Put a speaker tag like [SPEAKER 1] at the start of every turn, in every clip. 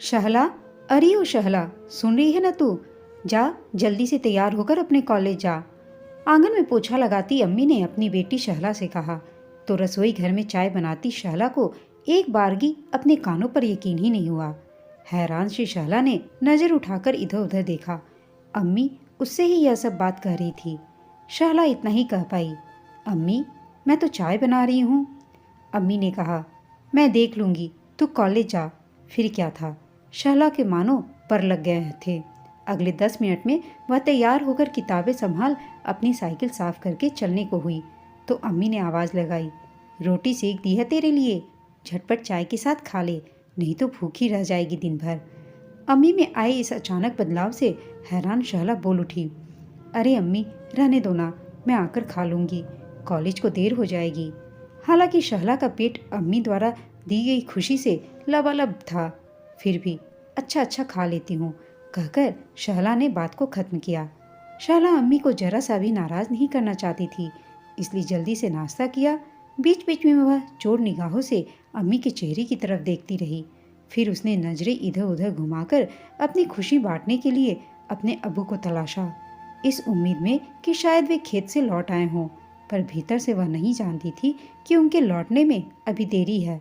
[SPEAKER 1] शहला, अरे ओ शहला, सुन रही है ना तू? जा जल्दी से तैयार होकर अपने कॉलेज जा। आंगन में पोछा लगाती अम्मी ने अपनी बेटी शहला से कहा तो रसोई घर में चाय बनाती शहला को एक बारगी अपने कानों पर यकीन ही नहीं हुआ। हैरान सी शहला ने नजर उठाकर इधर उधर देखा। अम्मी उससे ही यह सब बात कह रही थी। शहला इतना ही कह पाई, अम्मी मैं तो चाय बना रही हूँ। अम्मी ने कहा, मैं देख लूँगी, तू कॉलेज जा। फिर क्या था, शहला के मानो पर लग गए थे। अगले 10 मिनट में वह तैयार होकर किताबें संभाल अपनी साइकिल साफ करके चलने को हुई तो अम्मी ने आवाज़ लगाई, रोटी सेक दी है तेरे लिए, झटपट चाय के साथ खा ले, नहीं तो भूखी रह जाएगी दिन भर। अम्मी में आए इस अचानक बदलाव से हैरान शहला बोल उठी, अरे अम्मी रहने दो ना, मैं आकर खा लूँगी, कॉलेज को देर हो जाएगी। हालांकि शहला का पेट अम्मी द्वारा दी गई खुशी से लबालब था, फिर भी अच्छा अच्छा खा लेती हूँ कहकर शहला ने बात को खत्म किया। शहला अम्मी को जरा सा भी नाराज नहीं करना चाहती थी, इसलिए जल्दी से नाश्ता किया। बीच बीच में वह चोर निगाहों से अम्मी के चेहरे की तरफ देखती रही। फिर उसने नजरें इधर उधर घुमाकर अपनी खुशी बांटने के लिए अपने अब्बू को तलाशा, इस उम्मीद में कि शायद वे खेत से लौट आए हों, पर भीतर से वह नहीं जानती थी कि उनके लौटने में अभी देरी है।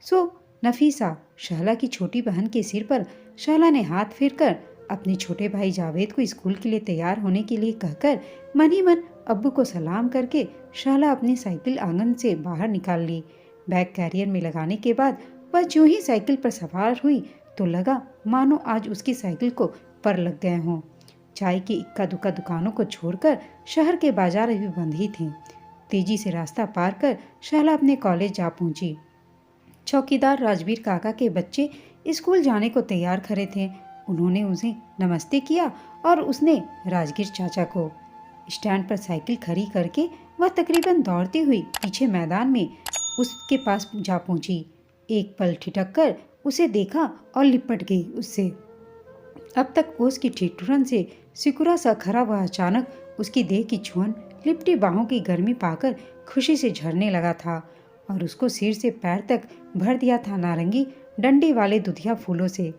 [SPEAKER 1] सो नफीसा, शहला की छोटी बहन के सिर पर शहला ने हाथ फेरकर अपने छोटे भाई जावेद को स्कूल के लिए तैयार होने के लिए कहकर मन ही मन अब्बू को सलाम करके शहला अपनी साइकिल आंगन से बाहर निकाल ली। बैग कैरियर में लगाने के बाद वह जो ही साइकिल पर सवार हुई तो लगा मानो आज उसकी साइकिल को पर लग गए हों। चाय की इक्का दुक्का दुकानों को छोड़कर शहर के बाजार अभी बंद ही थे। तेजी से रास्ता पार कर शहला अपने कॉलेज जा पहुंची। चौकीदार राजवीर काका के बच्चे स्कूल जाने को तैयार खड़े थे। उन्होंने उसे नमस्ते किया और उसने राजगीर चाचा को। स्टैंड पर साइकिल खड़ी करके वह तकरीबन दौड़ती हुई पीछे मैदान में उसके पास जा पहुंची। एक पल ठिठक कर उसे देखा और लिपट गई उससे। अब तक ओस की ठिठुरन से सिकुड़ा सा खरा वह अचानक उसकी देह की छुअन लिपटी बाहों की गर्मी पाकर खुशी से झरने लगा था और उसको सिर से पैर तक भर दिया था नारंगी डंडी वाले दुधिया फूलों से।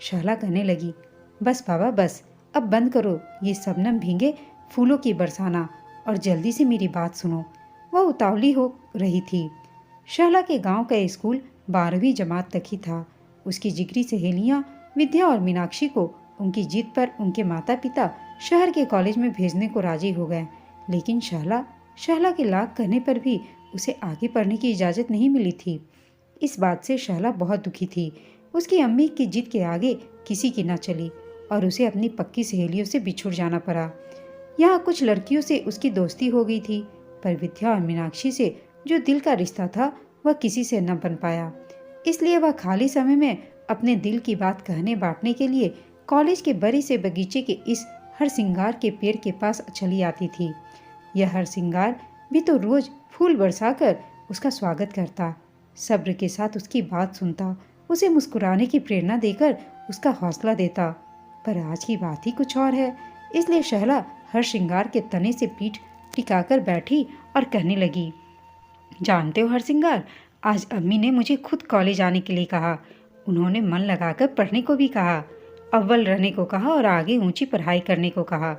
[SPEAKER 1] शहला कहने लगी, बस बाबा बस, अब बंद करो ये शबनम भीगे फूलों की बरसाना और जल्दी से मेरी बात सुनो। वह उतावली हो रही थी। शहला के गांव का स्कूल 12वीं जमात तक ही था। उसकी जिगरी सहेलियां विद्या और मीनाक्षी को उनकी जिद पर उनके माता पिता शहर के कॉलेज में भेजने को राजी हो गए, लेकिन शहला के लाख कहने पर भी उसे आगे पढ़ने की इजाज़त नहीं मिली थी। इस बात से शहला बहुत दुखी थी। उसकी अम्मी की जिद के आगे किसी की न चली और उसे अपनी पक्की सहेलियों से बिछुड़ जाना पड़ा। यहाँ कुछ लड़कियों से उसकी दोस्ती हो गई थी, पर विद्या और मीनाक्षी से जो दिल का रिश्ता था वह किसी से न बन पाया। इसलिए वह खाली समय में अपने दिल की बात कहने बांटने के लिए कॉलेज के बड़े से बगीचे के इस हरसिंगार के पेड़ के पास चली आती थी। यह हरसिंगार भी तो रोज फूल बरसाकर उसका स्वागत करता, सब्र के साथ उसकी बात सुनता, उसे मुस्कुराने की प्रेरणा देकर उसका हौसला देता। पर आज की बात ही कुछ और है। इसलिए शहला हरसिंगार के तने से पीठ टिकाकर बैठी और कहने लगी, जानते हो हरसिंगार, आज अम्मी ने मुझे खुद कॉलेज आने के लिए कहा। उन्होंने मन लगाकर पढ़ने को भी कहा, अव्वल रहने को कहा और आगे ऊंची पढ़ाई करने को कहा।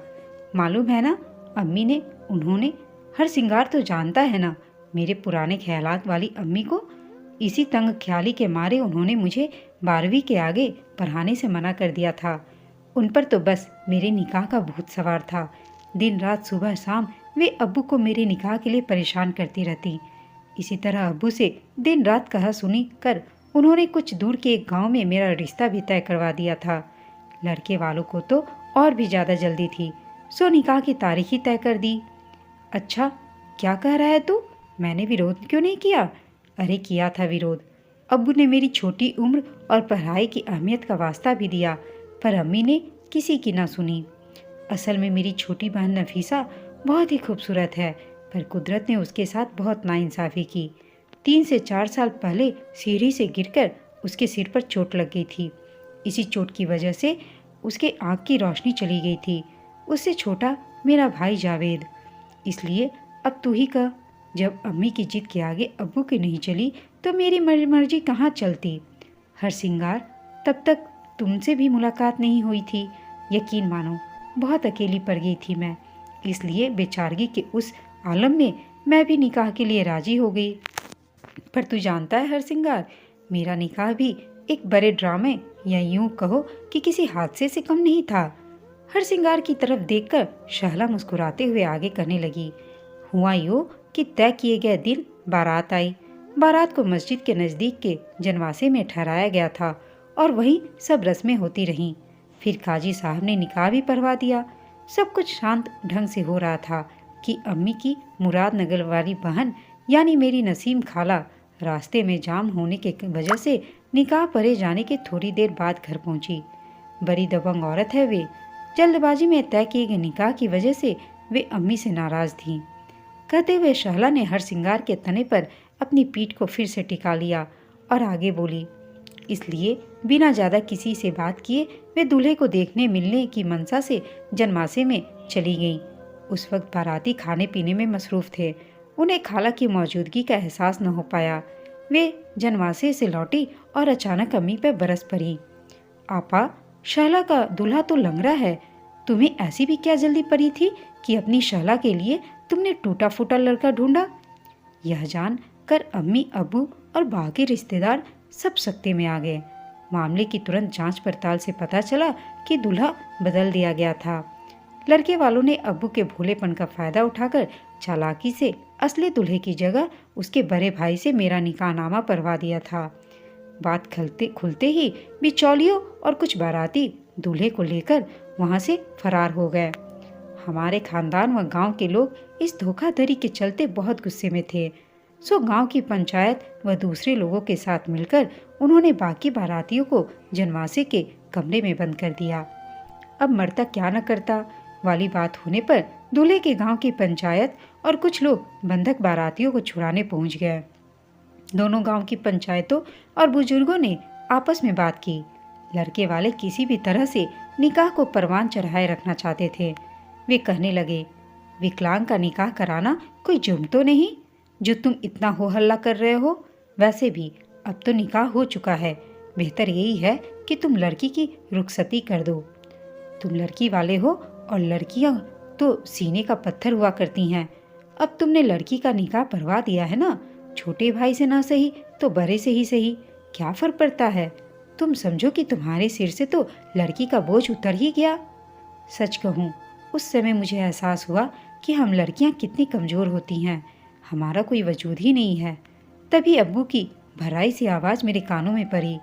[SPEAKER 1] मालूम है ना अम्मी ने, उन्होंने हरसिंगार तो जानता है ना मेरे पुराने ख्यालात वाली अम्मी को। इसी तंग ख्याली के मारे उन्होंने मुझे 12वीं के आगे पढ़ाने से मना कर दिया था। उन पर तो बस मेरे निकाह का भूत सवार था। दिन रात सुबह शाम वे अब्बू को मेरे निकाह के लिए परेशान करती रहती। इसी तरह अब्बू से दिन रात कहा सुनी कर उन्होंने कुछ दूर के एक गांव में मेरा रिश्ता भी तय करवा दिया था। लड़के वालों को तो और भी ज़्यादा जल्दी थी, सो निकाह की तारीख ही तय कर दी। अच्छा, क्या कह रहा है तू? मैंने विरोध क्यों नहीं किया? अरे किया था विरोध। अब्बू ने मेरी छोटी उम्र और पढ़ाई की अहमियत का वास्ता भी दिया, पर अम्मी ने किसी की ना सुनी। असल में मेरी छोटी बहन नफीसा बहुत ही खूबसूरत है, पर कुदरत ने उसके साथ बहुत नाइंसाफ़ी की। 3 से 4 साल पहले सीढ़ी से गिरकर उसके सिर पर चोट लग गई थी। इसी चोट की वजह से उसके आँख की रोशनी चली गई थी। उससे छोटा मेरा भाई जावेद। इसलिए अब तू ही कह, जब अम्मी की जिद के आगे अब्बू की नहीं चली तो मेरी मर्जी कहाँ चलती? हरसिंगार, तब तक तुमसे भी मुलाकात नहीं हुई थी। यकीन मानो बहुत अकेली पड़ गई थी मैं, इसलिए बेचारगी के उस आलम में मैं भी निकाह के लिए राजी हो गई। पर तू जानता है हरसिंगार, मेरा निकाह भी एक बड़े ड्रामे या यूं कहो कि किसी हादसे से कम नहीं था। हरसिंगार की तरफ देखकर शहला मुस्कुराते हुए आगे करने लगी। हुआ यूं कि तय किए गए दिन बारात आई। बारात को मस्जिद के नज़दीक के जनवासे में ठहराया गया था और वहीं सब रस्में होती रहीं। फिर काजी साहब ने निकाह भी पढ़वा दिया। सब कुछ शांत ढंग से हो रहा था कि अम्मी की मुरादनगर वाली बहन यानी मेरी नसीम खाला रास्ते में जाम होने के वजह से निकाह पढ़े जाने के थोड़ी देर बाद घर पहुंची। बड़ी दबंग औरत है वे। जल्दबाजी में तय किए गए निकाह की वजह से वे अम्मी से नाराज थीं। कहते हुए शहला ने हरसिंगार के तने पर अपनी पीठ को फिर से टिका लिया और आगे बोली, इसलिए बिना ज़्यादा किसी से बात किए वे दूल्हे को देखने मिलने की मनसा से जनमासे में चली गईं। उस वक्त बाराती खाने पीने में मसरूफ़ थे। उन्हें खाला की मौजूदगी का एहसास न हो पाया। वे जनमासे से लौटी और अचानक अम्मी पर बरस पड़ी। आपा, शहला का दूल्हा तो लंगड़ा है। तुम्हें ऐसी भी क्या जल्दी पड़ी थी कि अपनी शहला के लिए तुमने टूटा फूटा लड़का ढूंढा? यह जान कर अम्मी, अब्बू और बाकी रिश्तेदार सब सकते में आ गए। मामले की तुरंत जांच पड़ताल से पता चला कि दूल्हा बदल दिया गया था। लड़के वालों ने अब्बू के भोलेपन का फायदा उठाकर चालाकी से असली दूल्हे की जगह उसके बड़े भाई से मेरा निकाहनामा पढ़वा दिया था। बात खुलते ही बिचौलियों और कुछ बाराती दूल्हे को लेकर वहां से फरार हो गए। हमारे खानदान व गांव के लोग इस धोखाधड़ी के चलते बहुत गुस्से में थे। सो गांव की पंचायत व दूसरे लोगों के साथ मिलकर उन्होंने बाकी बारातियों को जनवासे के कमरे में बंद कर दिया। अब मरता क्या न करता वाली बात होने पर दूल्हे के गांव की पंचायत और कुछ लोग बंधक बारातियों को छुड़ाने पहुंच गए। दोनों गांव की पंचायतों और बुजुर्गों ने आपस में बात की। लड़के वाले किसी भी तरह से निकाह को परवान चढ़ाए रखना चाहते थे। वे कहने लगे, विकलांग का निकाह कराना कोई जुर्म तो नहीं जो तुम इतना हो हल्ला कर रहे हो। वैसे भी अब तो निकाह हो चुका है। बेहतर यही है कि तुम लड़की की रुखसती कर दो। तुम लड़की वाले हो और लड़कियां तो सीने का पत्थर हुआ करती हैं। अब तुमने लड़की का निकाह पढ़वा दिया है ना, छोटे भाई से ना सही तो बड़े से ही सही, क्या फर्क पड़ता है। तुम समझो कि तुम्हारे सिर से तो लड़की का बोझ उतर ही गया। सच कहूँ, उस समय मुझे एहसास हुआ कि हम लड़कियां कितनी कमज़ोर होती हैं। हमारा कोई वजूद ही नहीं है। तभी अब्बू की भराई सी आवाज़ मेरे कानों में पड़ी,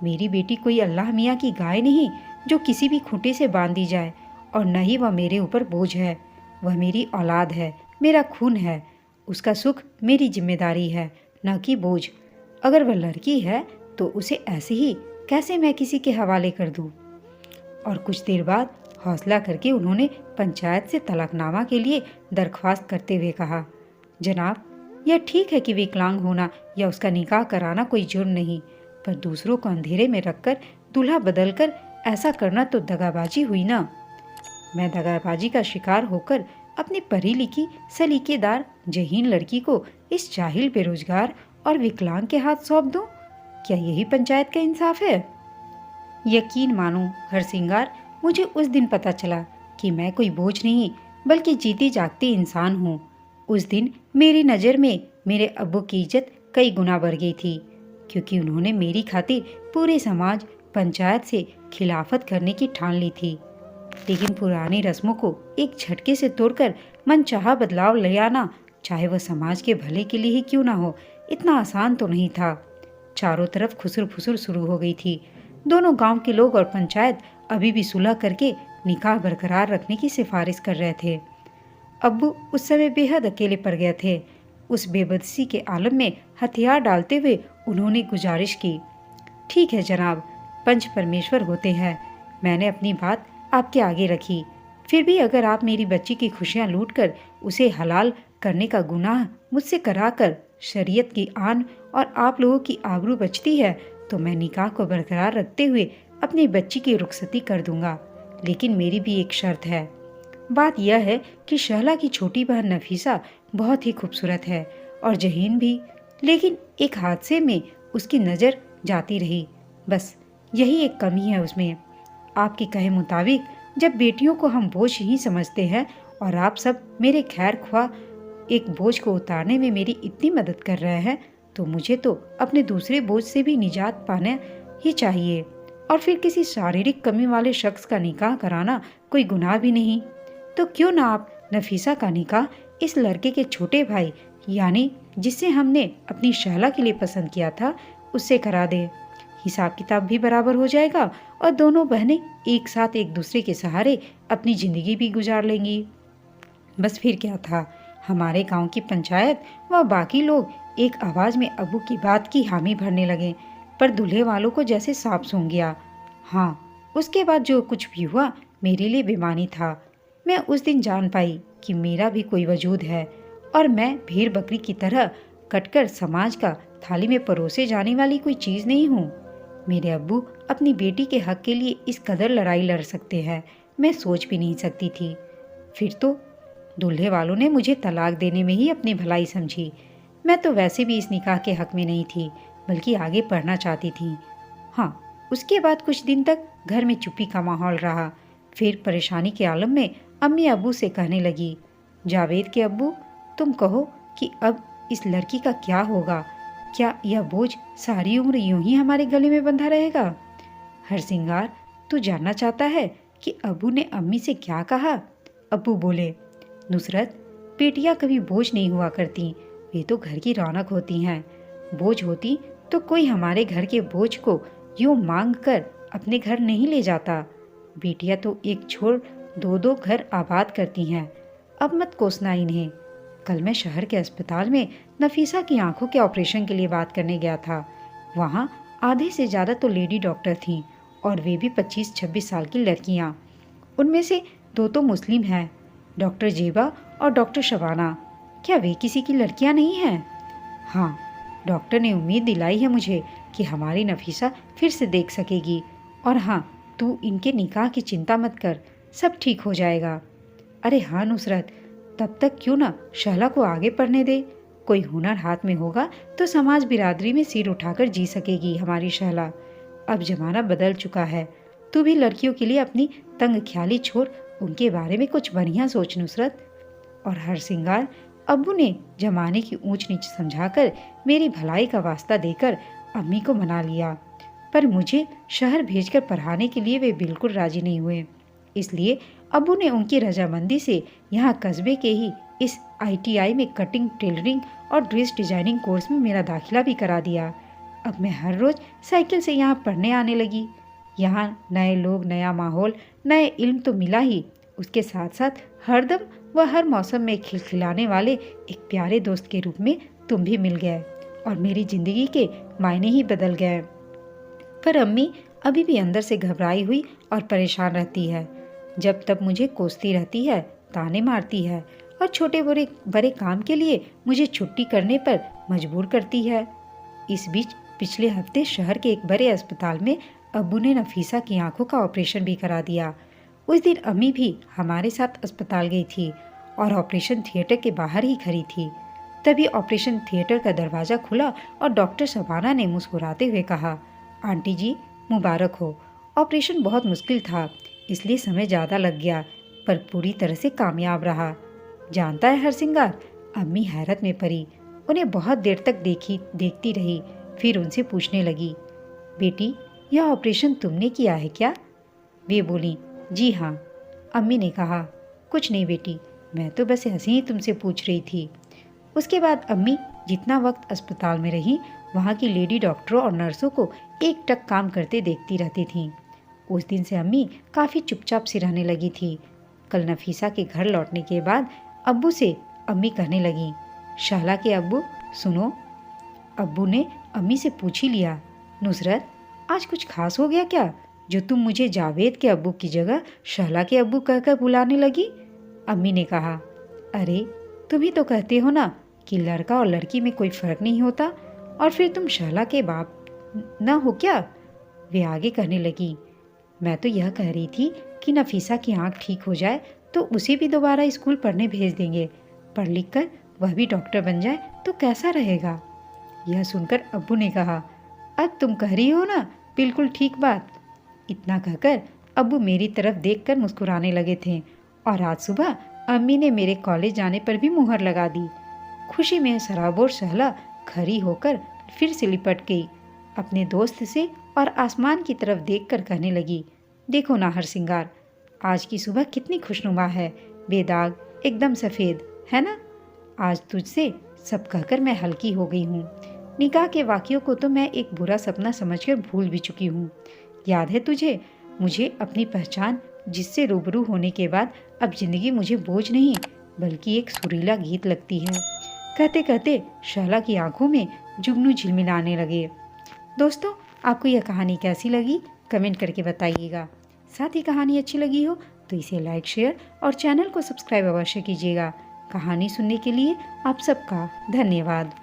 [SPEAKER 1] मेरी बेटी कोई अल्लाह मियाँ की गाय नहीं जो किसी भी खूंटे से बांध दी जाए, और न ही वह मेरे ऊपर बोझ है। वह मेरी औलाद है, मेरा खून है। उसका सुख मेरी जिम्मेदारी है, न कि बोझ। अगर वह लड़की है तो उसे ऐसे ही कैसे मैं किसी के हवाले कर दूँ। और कुछ देर बाद हौसला करके उन्होंने पंचायत से तलाकनामा के लिए दरख्वास्त करते हुए कहा, जनाब, यह ठीक है कि विकलांग होना या उसका निकाह कराना कोई जुर्म नहीं, पर दूसरों को अंधेरे में रखकर दूल्हा बदलकर ऐसा करना तो दगाबाजी हुई ना। मैं दगाबाजी का शिकार होकर अपनी पढ़ी लिखी सलीकेदार जहीन लड़की को इस जाहिल बेरोजगार और विकलांग के हाथ सौंप दूं? क्या यही पंचायत का इंसाफ है? यकीन मानो हरसिंगार, मुझे उस दिन पता चला कि मैं कोई बोझ नहीं बल्कि जीती जागती इंसान हूँ। उस दिन मेरी नज़र में मेरे अब्बू की इज्जत कई गुना बढ़ गई थी, क्योंकि उन्होंने मेरी खातिर पूरे समाज पंचायत से खिलाफत करने की ठान ली थी। लेकिन पुरानी रस्मों को एक झटके से तोड़कर मनचाहा बदलाव ले आना, चाहे वह समाज के भले के लिए ही क्यों ना हो, इतना आसान तो नहीं था। चारों तरफ खुसर फुसर शुरू हो गई थी। दोनों गांव के लोग और पंचायत अभी भी सुलह करके निकाह बरकरार रखने की सिफारिश कर रहे थे। अब्बू उस समय बेहद अकेले पड़ गए थे। उस बेबसी के आलम में हथियार डालते हुए उन्होंने गुजारिश की, ठीक है जनाब, पंच परमेश्वर होते हैं। मैंने अपनी बात आपके आगे रखी। फिर भी अगर आप मेरी बच्ची की खुशियां लूटकर उसे हलाल करने का गुनाह मुझसे कराकर शरीयत की आन और आप लोगों की आबरू बचती है, तो मैं निकाह को बरकरार रखते हुए अपनी बच्ची की रुखसती कर दूंगा। लेकिन मेरी भी एक शर्त है। बात यह है कि शहला की छोटी बहन नफीसा बहुत ही खूबसूरत है और जहीन भी, लेकिन एक हादसे में उसकी नज़र जाती रही। बस यही एक कमी है उसमें। आपके कहे मुताबिक जब बेटियों को हम बोझ ही समझते हैं और आप सब मेरे खैर ख्वाह एक बोझ को उतारने में मेरी इतनी मदद कर रहे हैं, तो मुझे तो अपने दूसरे बोझ से भी निजात पाना ही चाहिए। और फिर किसी शारीरिक कमी वाले शख्स का निकाह कराना कोई गुनाह भी नहीं। तो क्यों ना आप नफीसा का निकाह इस लड़के के छोटे भाई यानी जिसे हमने अपनी शहला के लिए पसंद किया था उससे करा दे। हिसाब किताब भी बराबर हो जाएगा और दोनों बहनें एक साथ एक दूसरे के सहारे अपनी जिंदगी भी गुजार लेंगी। बस फिर क्या था, हमारे गांव की पंचायत व बाकी लोग एक आवाज में अबू की बात की हामी भरने लगे, पर दूल्हे वालों को जैसे सांप सूंघ गया। हाँ, उसके बाद जो कुछ भी हुआ मेरे लिए बेमानी था। मैं उस दिन जान पाई कि मेरा भी कोई वजूद है और मैं भेड़ बकरी की तरह कटकर समाज का थाली में परोसे जाने वाली कोई चीज नहीं हूँ। मेरे अब्बू अपनी बेटी के हक के लिए इस कदर लड़ाई लड़ सकते हैं, मैं सोच भी नहीं सकती थी। फिर तो दूल्हे वालों ने मुझे तलाक देने में ही अपनी भलाई समझी। मैं तो वैसे भी इस निकाह के हक में नहीं थी, बल्कि आगे पढ़ना चाहती थी। हाँ, उसके बाद कुछ दिन तक घर में चुप्पी का माहौल रहा। फिर परेशानी के आलम में अम्मी अब्बू से कहने लगी, जावेद के अब्बू, तुम कहो कि अब इस लड़की का क्या होगा? क्या यह बोझ सारी उम्र यूं ही हमारे गले में बंधा रहेगा? हरसिंगार, तू जानना चाहता है कि अब्बू ने अम्मी से क्या कहा? अब्बू बोले, नुसरत, बेटियां कभी बोझ नहीं हुआ करती, वे तो घर की रौनक होती हैं। बोझ होती तो कोई हमारे घर के बोझ को यूं मांग कर अपने घर नहीं ले जाता। बेटियां तो एक छोड़ दो दो घर आबाद करती हैं। अब मत कोसना इन्हें। कल मैं शहर के अस्पताल में नफीसा की आंखों के ऑपरेशन के लिए बात करने गया था। वहाँ आधे से ज़्यादा तो लेडी डॉक्टर थीं और वे भी 25-26 साल की लड़कियाँ। उनमें से दो तो मुस्लिम हैं, डॉक्टर जेबा और डॉक्टर शबाना। क्या वे किसी की लड़कियाँ नहीं हैं? हाँ, डॉक्टर ने उम्मीद दिलाई है मुझे कि हमारी नफीसा फिर से देख सकेगी। और हाँ, तू इनके निकाह की चिंता मत कर, सब ठीक हो जाएगा। अरे हाँ नुसरत, तब तक क्यों ना शहला को आगे पढ़ने दे। कोई हुनर हाथ में होगा तो समाज बिरादरी में सिर उठाकर जी सकेगी हमारी शहला। अब जमाना बदल चुका है, तू भी लड़कियों के लिए अपनी तंग ख्याली छोड़ उनके बारे में कुछ बढ़िया सोच नुसरत। और हरसिंगार, अब्बू ने जमाने की ऊंच नीच समझाकर मेरी भलाई का वास्ता देकर अम्मी को मना लिया, पर मुझे शहर भेजकर पढ़ाने के लिए वे बिल्कुल राजी नहीं हुए। इसलिए अब्बू ने उनकी रजामंदी से यहाँ कस्बे के ही इस ITI में कटिंग, टेलरिंग और ड्रेस डिजाइनिंग कोर्स में मेरा दाखिला भी करा दिया। अब मैं हर रोज साइकिल से यहाँ पढ़ने आने लगी। यहाँ नए लोग, नया माहौल, नए इल्म तो मिला ही, उसके साथ साथ हरदम व हर मौसम में खिलखिलाने वाले एक प्यारे दोस्त के रूप में तुम भी मिल गए और मेरी जिंदगी के मायने ही बदल गए। पर अम्मी अभी भी अंदर से घबराई हुई और परेशान रहती है। जब तब मुझे कोसती रहती है, ताने मारती है और छोटे बड़े बड़े काम के लिए मुझे छुट्टी करने पर मजबूर करती है। इस बीच पिछले हफ्ते शहर के एक बड़े अस्पताल में अब्बू ने नफीसा की आंखों का ऑपरेशन भी करा दिया। उस दिन अम्मी भी हमारे साथ अस्पताल गई थी और ऑपरेशन थिएटर के बाहर ही खड़ी थी। तभी ऑपरेशन थिएटर का दरवाज़ा खुला और डॉक्टर शबाना ने मुस्कुराते हुए कहा, आंटी जी, मुबारक हो। ऑपरेशन बहुत मुश्किल था, इसलिए समय ज़्यादा लग गया, पर पूरी तरह से कामयाब रहा। जानता है हरसिंगार, अम्मी हैरत में पड़ी। उन्हें बहुत देर तक देखती रही, फिर उनसे पूछने लगी, बेटी, यह ऑपरेशन तुमने किया है क्या? वे बोली, जी हाँ। अम्मी ने कहा, कुछ नहीं बेटी, मैं तो बस ऐसे ही तुमसे पूछ रही थी। उसके बाद अम्मी जितना वक्त अस्पताल में रही, वहाँ की लेडी डॉक्टरों और नर्सों को एक टक काम करते देखती रहती थीं। उस दिन से अम्मी काफ़ी चुपचाप सी रहने लगी थी। कल नफीसा के घर लौटने के बाद अब्बू से अम्मी कहने लगी, शहला के अब्बू सुनो। अब्बू ने अम्मी से पूछ ही लिया, नुसरत, आज कुछ खास हो गया क्या, जो तुम मुझे जावेद के अब्बू की जगह शहला के अब्बू कहकर बुलाने लगी? अम्मी ने कहा, अरे तुम ही तो कहते हो ना कि लड़का और लड़की में कोई फ़र्क नहीं होता, और फिर तुम शहला के बाप न हो क्या? वे आगे कहने लगी, मैं तो यह कह रही थी कि नफीसा की आंख ठीक हो जाए तो उसे भी दोबारा स्कूल पढ़ने भेज देंगे। पढ़ लिख कर वह भी डॉक्टर बन जाए तो कैसा रहेगा? यह सुनकर अब्बू ने कहा, अब तुम कह रही हो ना, बिल्कुल ठीक बात। इतना कहकर अब्बू मेरी तरफ देखकर मुस्कुराने लगे थे और आज सुबह अम्मी ने मेरे कॉलेज जाने पर भी मुहर लगा दी। खुशी में सराबोर शहला खड़ी होकर फिर से लिपट गई अपने दोस्त से और आसमान की तरफ देखकर कहने लगी, देखो ना हरसिंगार, आज की सुबह कितनी खुशनुमा है, बेदाग, एकदम सफ़ेद, है ना। आज तुझसे सब कहकर मैं हल्की हो गई हूँ। निकाह के वाक़ियों को तो मैं एक बुरा सपना समझकर भूल भी चुकी हूँ। याद है तुझे, मुझे अपनी पहचान जिससे रूबरू होने के बाद अब ज़िंदगी मुझे बोझ नहीं बल्कि एक सुरीला गीत लगती है। कहते कहते शहला की आंखों में जुगनू झिलमिलाने लगे। दोस्तों, आपको यह कहानी कैसी लगी कमेंट करके बताइएगा। साथ ही कहानी अच्छी लगी हो तो इसे लाइक, शेयर और चैनल को सब्सक्राइब अवश्य कीजिएगा। कहानी सुनने के लिए आप सबका धन्यवाद।